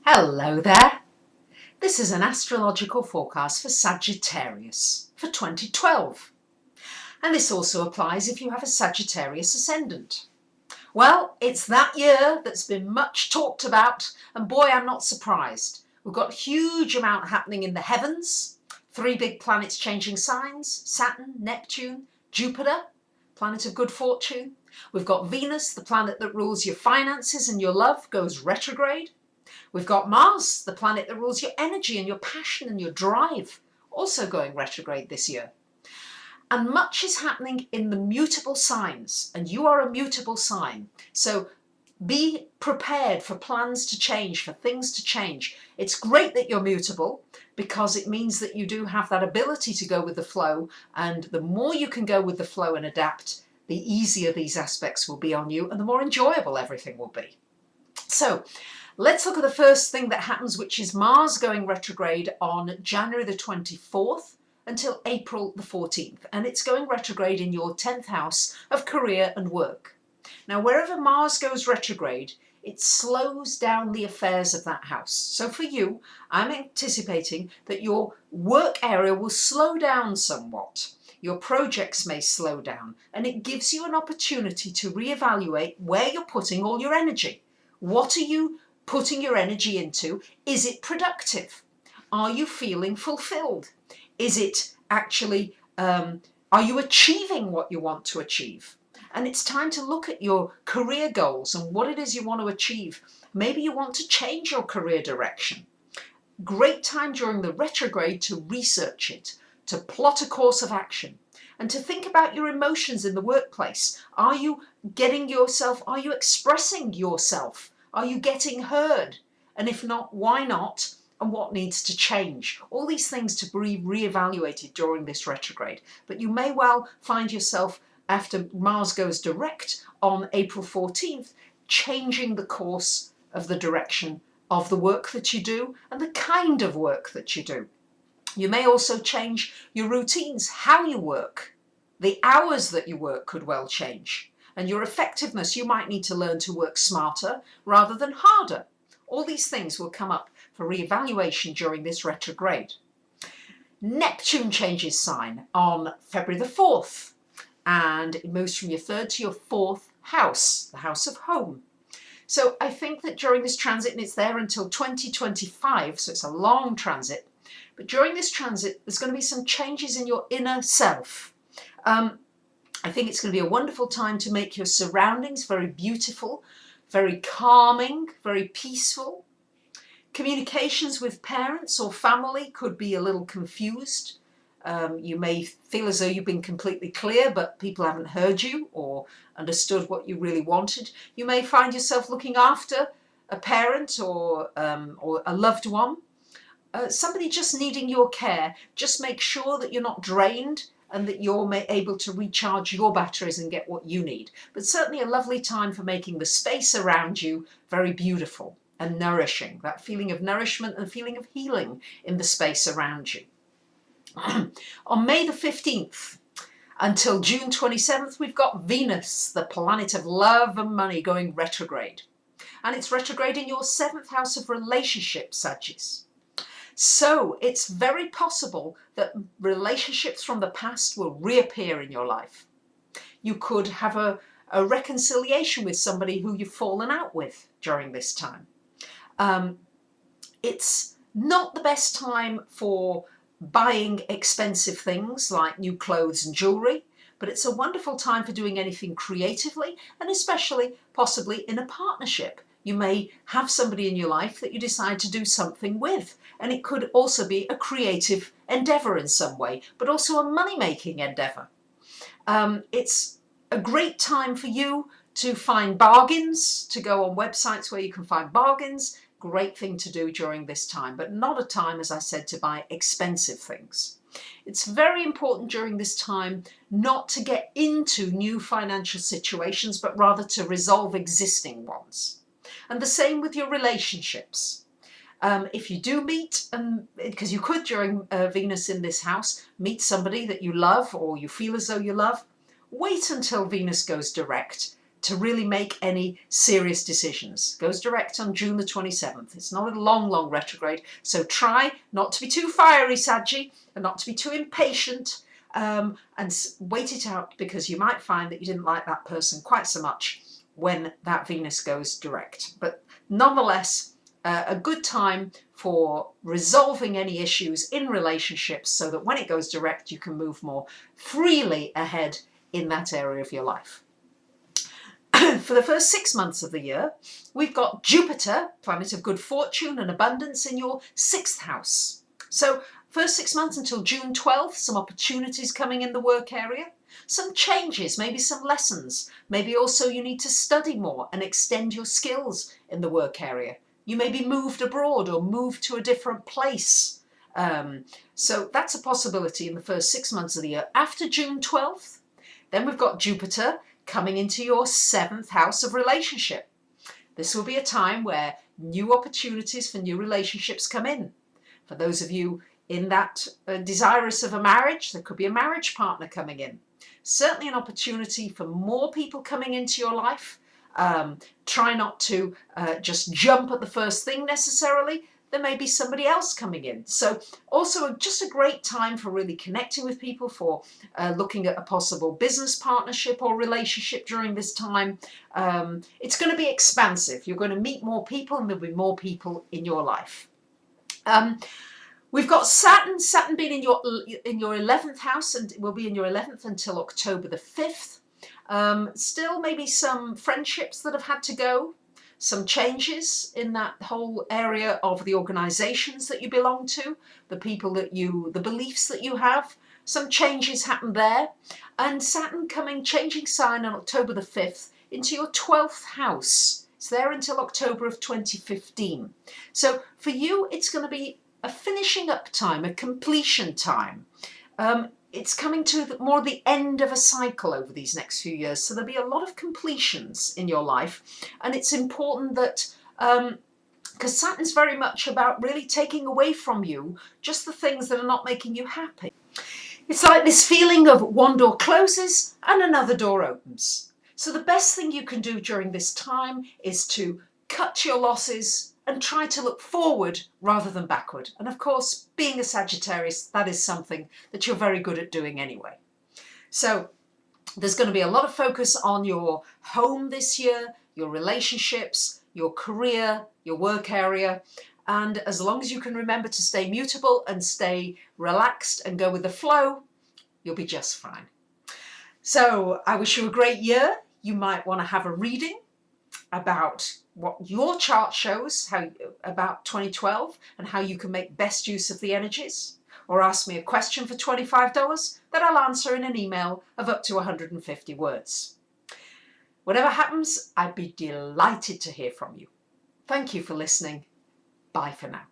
Hello there. This is an astrological forecast for Sagittarius for 2012. And this also applies if you have a Sagittarius ascendant. Well, it's that year that's been much talked about, and boy, I'm not surprised. We've got a huge amount happening in the heavens. 3 big planets changing signs: Saturn, Neptune, Jupiter, planet of good fortune. We've got Venus, the planet that rules your finances and your love, goes retrograde. We've got Mars, the planet that rules your energy and your passion and your drive, also going retrograde this year. And much is happening in the mutable signs, and you are a mutable sign. So be prepared for plans to change, for things to change. It's great that you're mutable because it means that you do have that ability to go with the flow, and the more you can go with the flow and adapt, the easier these aspects will be on you and the more enjoyable everything will be. So let's look at the first thing that happens, which is Mars going retrograde on January the 24th until April the 14th. And it's going retrograde in your 10th house of career and work. Now, wherever Mars goes retrograde, it slows down the affairs of that house. So for you, I'm anticipating that your work area will slow down somewhat. Your projects may slow down, and it gives you an opportunity to reevaluate where you're putting all your energy. What are you putting your energy into? Is it productive? Are you feeling fulfilled? Is it actually, are you achieving what you want to achieve? And it's time to look at your career goals and what it is you want to achieve. Maybe you want to change your career direction. Great time during the retrograde to research it, to plot a course of action, and to think about your emotions in the workplace. Are you getting yourself, are you expressing yourself? Are you getting heard? And if not, why not? And what needs to change? All these things to be reevaluated during this retrograde. But you may well find yourself, after Mars goes direct on April 14th, changing the course of the direction of the work that you do and the kind of work that you do. You may also change your routines, how you work. The hours that you work could well change. And your effectiveness, you might need to learn to work smarter rather than harder. All these things will come up for reevaluation during this retrograde. Neptune changes sign on February the 4th, and it moves from your 3rd to your 4th house, the house of home. So I think that during this transit, and it's there until 2025, so it's a long transit, but during this transit, there's going to be some changes in your inner self. I think it's going to be a wonderful time to make your surroundings very beautiful, very calming, very peaceful. Communications with parents or family could be a little confused. You may feel as though you've been completely clear, but people haven't heard you or understood what you really wanted. You may find yourself looking after a parent or a loved one. Somebody just needing your care. Just make sure that you're not drained and that you're able to recharge your batteries and get what you need. But certainly a lovely time for making the space around you very beautiful and nourishing. That feeling of nourishment and feeling of healing in the space around you. On May the 15th until June 27th, we've got Venus, the planet of love and money, going retrograde. And it's retrograde in your 7th house of relationships, Sagittarius. So it's very possible that relationships from the past will reappear in your life. You could have a reconciliation with somebody who you've fallen out with during this time. It's not the best time for buying expensive things like new clothes and jewellery, but it's a wonderful time for doing anything creatively, and especially possibly in a partnership. You may have somebody in your life that you decide to do something with, and it could also be a creative endeavour in some way, but also a money-making endeavour. It's a great time for you to find bargains, to go on websites where you can find bargains. Great thing to do during this time, but not a time, as I said, to buy expensive things. It's very important during this time not to get into new financial situations, but rather to resolve existing ones. And the same with your relationships. If you do meet, because you could during Venus in this house, meet somebody that you love or you feel as though you love, wait until Venus goes direct to really make any serious decisions. Goes direct on June the 27th. It's not a long retrograde, so try not to be too fiery, Saggy, and not to be too impatient, and wait it out, because you might find that you didn't like that person quite so much when that Venus goes direct. But nonetheless, a good time for resolving any issues in relationships, so that when it goes direct you can move more freely ahead in that area of your life. For the first 6 months of the year, we've got Jupiter, planet of good fortune and abundance, in your 6th house. So first 6 months until June 12th, some opportunities coming in the work area, some changes, maybe some lessons. Maybe also you need to study more and extend your skills in the work area. You may be moved abroad or moved to a different place. So that's a possibility in the first 6 months of the year. After June 12th, then we've got Jupiter coming into your 7th house of relationship. This will be a time where new opportunities for new relationships come in. For those of you in that desirous of a marriage, there could be a marriage partner coming in. Certainly an opportunity for more people coming into your life. Try not to just jump at the first thing necessarily. There may be somebody else coming in. So also just a great time for really connecting with people, for looking at a possible business partnership or relationship during this time. It's going to be expansive. You're going to meet more people, and there'll be more people in your life. We've got Saturn being in your 11th house, and will be in your 11th until October the 5th. Still maybe some friendships that have had to go, some changes in that whole area of the organizations that you belong to, the people that the beliefs that you have. Some changes happen there. And Saturn changing sign on October the 5th into your 12th house. It's there until October of 2015. So for you, it's going to be a finishing up time, a completion time. It's coming to more the end of a cycle over these next few years. So there'll be a lot of completions in your life. And it's important that, because Saturn's very much about really taking away from you just the things that are not making you happy. It's like this feeling of one door closes and another door opens. So the best thing you can do during this time is to cut your losses and try to look forward rather than backward. And of course, being a Sagittarius, that is something that you're very good at doing anyway. So there's going to be a lot of focus on your home this year, your relationships, your career, your work area. And as long as you can remember to stay mutable and stay relaxed and go with the flow, you'll be just fine. So I wish you a great year. You might want to have a reading about what your chart shows about 2012 and how you can make best use of the energies, or ask me a question for $25 that I'll answer in an email of up to 150 words. Whatever happens, I'd be delighted to hear from you. Thank you for listening. Bye for now.